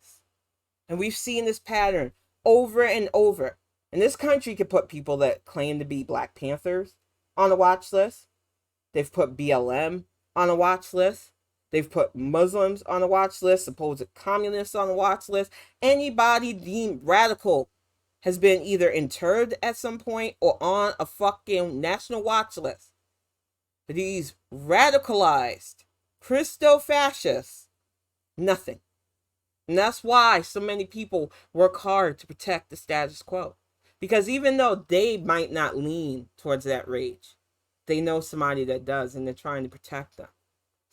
A: And we've seen this pattern over and over. And this country could put people that claim to be Black Panthers on a watch list. They've put BLM on a watch list. They've put Muslims on a watch list, supposed communists on a watch list. Anybody deemed radical has been either interred at some point or on a fucking national watch list. These radicalized Christo fascists, nothing. And that's why so many people work hard to protect the status quo. Because even though they might not lean towards that rage, they know somebody that does, and they're trying to protect them.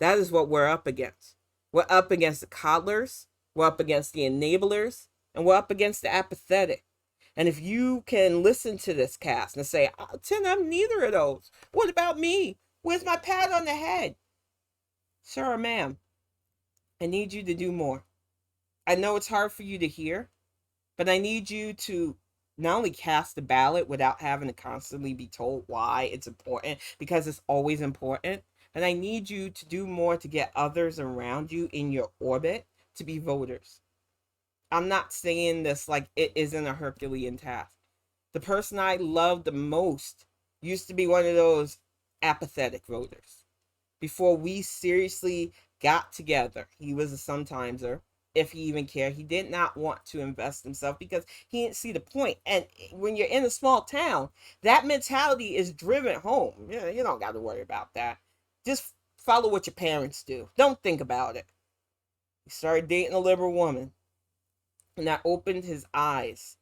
A: That is what we're up against. We're up against the coddlers, we're up against the enablers, and we're up against the apathetic. And if you can listen to this cast and say, oh, Tim, I'm neither of those. What about me? Where's my pat on the head? Sir or ma'am, I need you to do more. I know it's hard for you to hear, but I need you to not only cast the ballot without having to constantly be told why it's important, because it's always important. And I need you to do more to get others around you in your orbit to be voters. I'm not saying this like it isn't a Herculean task. The person I love the most used to be one of those apathetic voters. Before we seriously got together, he was a sometimeser, if he even cared. He did not want to invest himself because he didn't see the point. And when you're in a small town, that mentality is driven home. You don't got to worry about that. Just follow what your parents do. Don't think about it. He started dating a liberal woman, and that opened his eyes.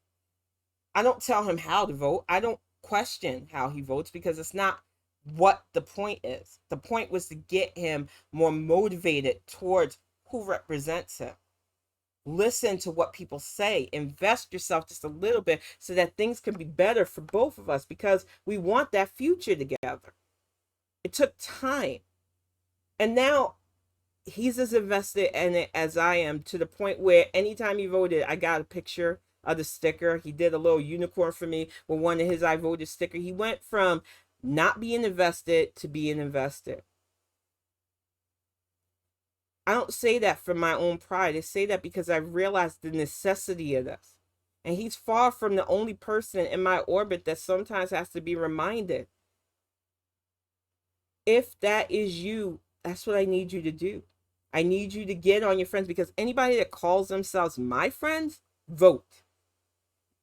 A: I don't tell him how to vote. I don't question how he votes because it's not what the point is. The point was to get him more motivated towards who represents him. Listen to what people say. Invest yourself just a little bit so that things can be better for both of us because we want that future together. It took time. And now he's as invested in it as I am, to the point where anytime he voted, I got a picture of the sticker. He did a little unicorn for me with one of his I voted sticker. He went from not being invested to being invested. I don't say that for my own pride. I say that because I realized the necessity of this. And he's far from the only person in my orbit that sometimes has to be reminded. If that is you, that's what I need you to do. I need you to get on your friends, because anybody that calls themselves my friends, vote.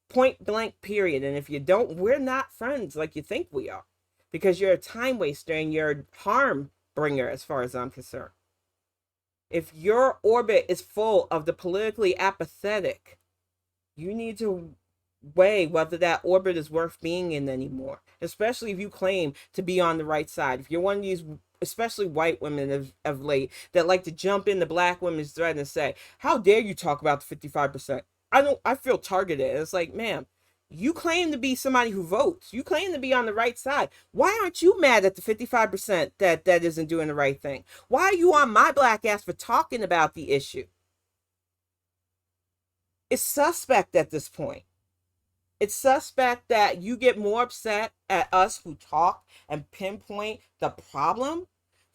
A: Point blank, period. And if you don't, we're not friends like you think we are, because you're a time waster and you're a harm bringer as far as I'm concerned. If your orbit is full of the politically apathetic, you need to weigh whether that orbit is worth being in anymore, especially if you claim to be on the right side. If you're one of these, especially white women of late, that like to jump into black women's thread and say, how dare you talk about the 55%? I feel targeted. It's like, ma'am, you claim to be somebody who votes. You claim to be on the right side. Why aren't you mad at the 55% that isn't doing the right thing? Why are you on my black ass for talking about the issue? It's suspect at this point. It's suspect that you get more upset at us who talk and pinpoint the problem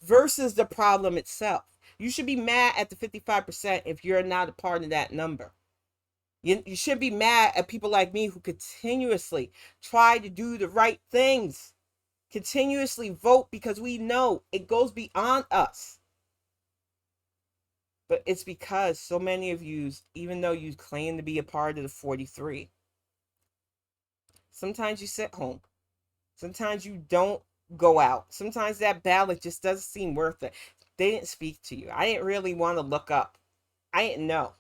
A: versus the problem itself. You should be mad at the 55% if you're not a part of that number. You should be mad at people like me who continuously try to do the right things, continuously vote, because we know it goes beyond us. But it's because so many of you, even though you claim to be a part of the 43, sometimes you sit home. Sometimes you don't go out. Sometimes that ballot just doesn't seem worth it. They didn't speak to you. I didn't really want to look up. I didn't know.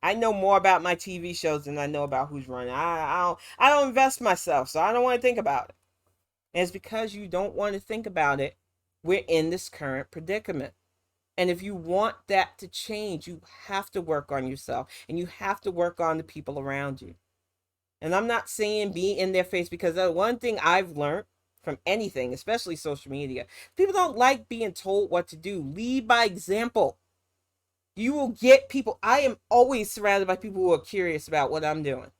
A: I know more about my TV shows than I know about who's running. I don't invest myself, so I don't want to think about it. And it's because you don't want to think about it, we're in this current predicament. And if you want that to change, you have to work on yourself, and you have to work on the people around you. And I'm not saying be in their face, because the one thing I've learned from anything, especially social media, people don't like being told what to do. Lead by example. You will get people. I am always surrounded by people who are curious about what I'm doing.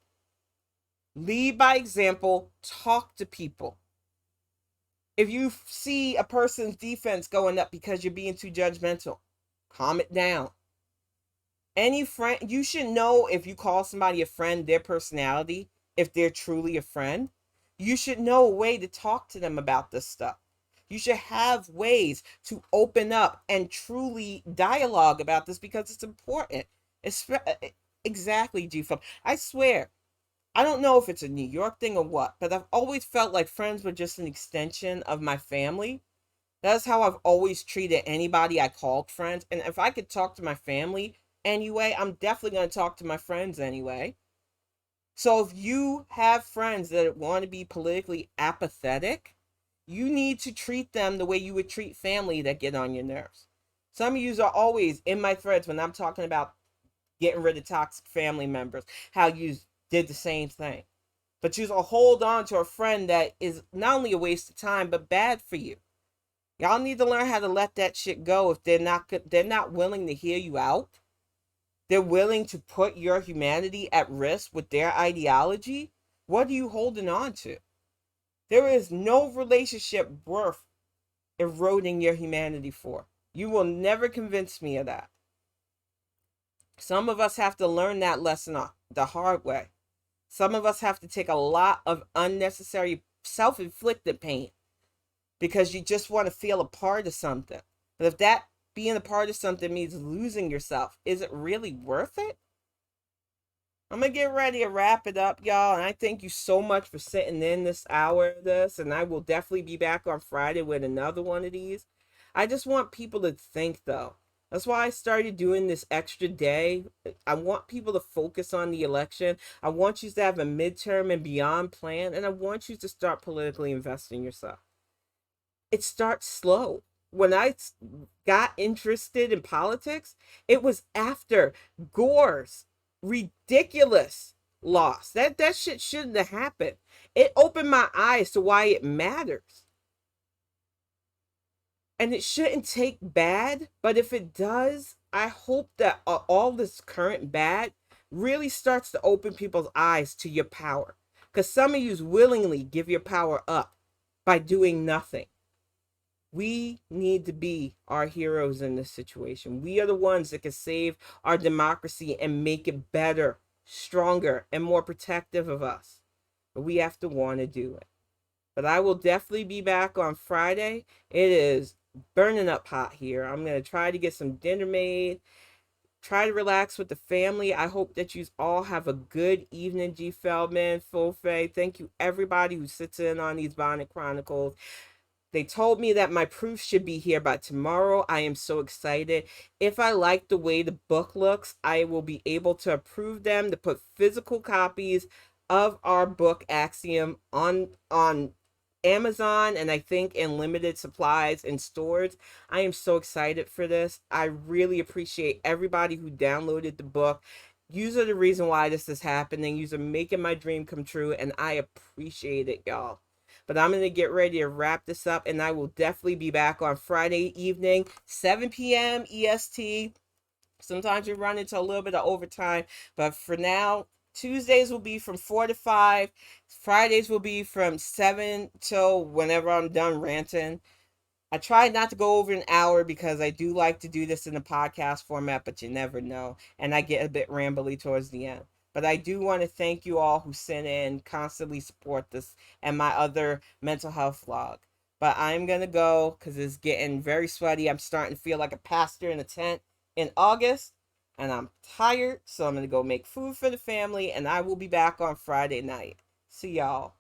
A: Lead by example. Talk to people. If you see a person's defense going up because you're being too judgmental, calm it down. Any friend, you should know, if you call somebody a friend, their personality, if they're truly a friend, you should know a way to talk to them about this stuff. You should have ways to open up and truly dialogue about this, because it's important. It's exactly, G-Fub. I swear, I don't know if it's a New York thing or what, but I've always felt like friends were just an extension of my family. That's how I've always treated anybody I called friends. And if I could talk to my family anyway, I'm definitely going to talk to my friends anyway. So if you have friends that want to be politically apathetic, you need to treat them the way you would treat family that get on your nerves. Some of you are always in my threads when I'm talking about getting rid of toxic family members, how you did the same thing. But you'll hold on to a friend that is not only a waste of time, but bad for you. Y'all need to learn how to let that shit go if they're not willing to hear you out. They're willing to put your humanity at risk with their ideology. What are you holding on to? There is no relationship worth eroding your humanity for. You will never convince me of that. Some of us have to learn that lesson the hard way. Some of us have to take a lot of unnecessary self inflicted pain because you just want to feel a part of something. But if that being a part of something means losing yourself, is it really worth it? I'm gonna get ready to wrap it up, y'all. And I thank you so much for sitting in this hour of this. And I will definitely be back on Friday with another one of these. I just want people to think though. That's why I started doing this extra day. I want people to focus on the election. I want you to have a midterm and beyond plan. And I want you to start politically investing yourself. It starts slow. When I got interested in politics, it was after Gore's ridiculous loss. That shit shouldn't have happened. It opened my eyes to why it matters. And it shouldn't take bad, but if it does, I hope that all this current bad really starts to open people's eyes to your power. Because some of you willingly give your power up by doing nothing. We need to be our heroes in this situation. We are the ones that can save our democracy and make it better, stronger, and more protective of us. But we have to want to do it. But I will definitely be back on Friday. It is burning up hot here. I'm going to try to get some dinner made, try to relax with the family. I hope that you all have a good evening, G. Feldman, Full Faye. Thank you, everybody who sits in on these Bonnet Chronicles. They told me that my proof should be here by tomorrow. I am so excited. If I like the way the book looks, I will be able to approve them to put physical copies of our book Axiom on Amazon, and I think in limited supplies in stores. I am so excited for this. I really appreciate everybody who downloaded the book. You are the reason why this is happening. You are making my dream come true, and I appreciate it, y'all. But I'm going to get ready to wrap this up, and I will definitely be back on Friday evening, 7 p.m. EST. Sometimes we run into a little bit of overtime, but for now, Tuesdays will be from 4 to 5. Fridays will be from 7 till whenever I'm done ranting. I try not to go over an hour because I do like to do this in a podcast format, but you never know. And I get a bit rambly towards the end. But I do want to thank you all who send in, constantly support this and my other mental health vlog. But I'm going to go because it's getting very sweaty. I'm starting to feel like a pastor in a tent in August. And I'm tired. So I'm going to go make food for the family. And I will be back on Friday night. See y'all.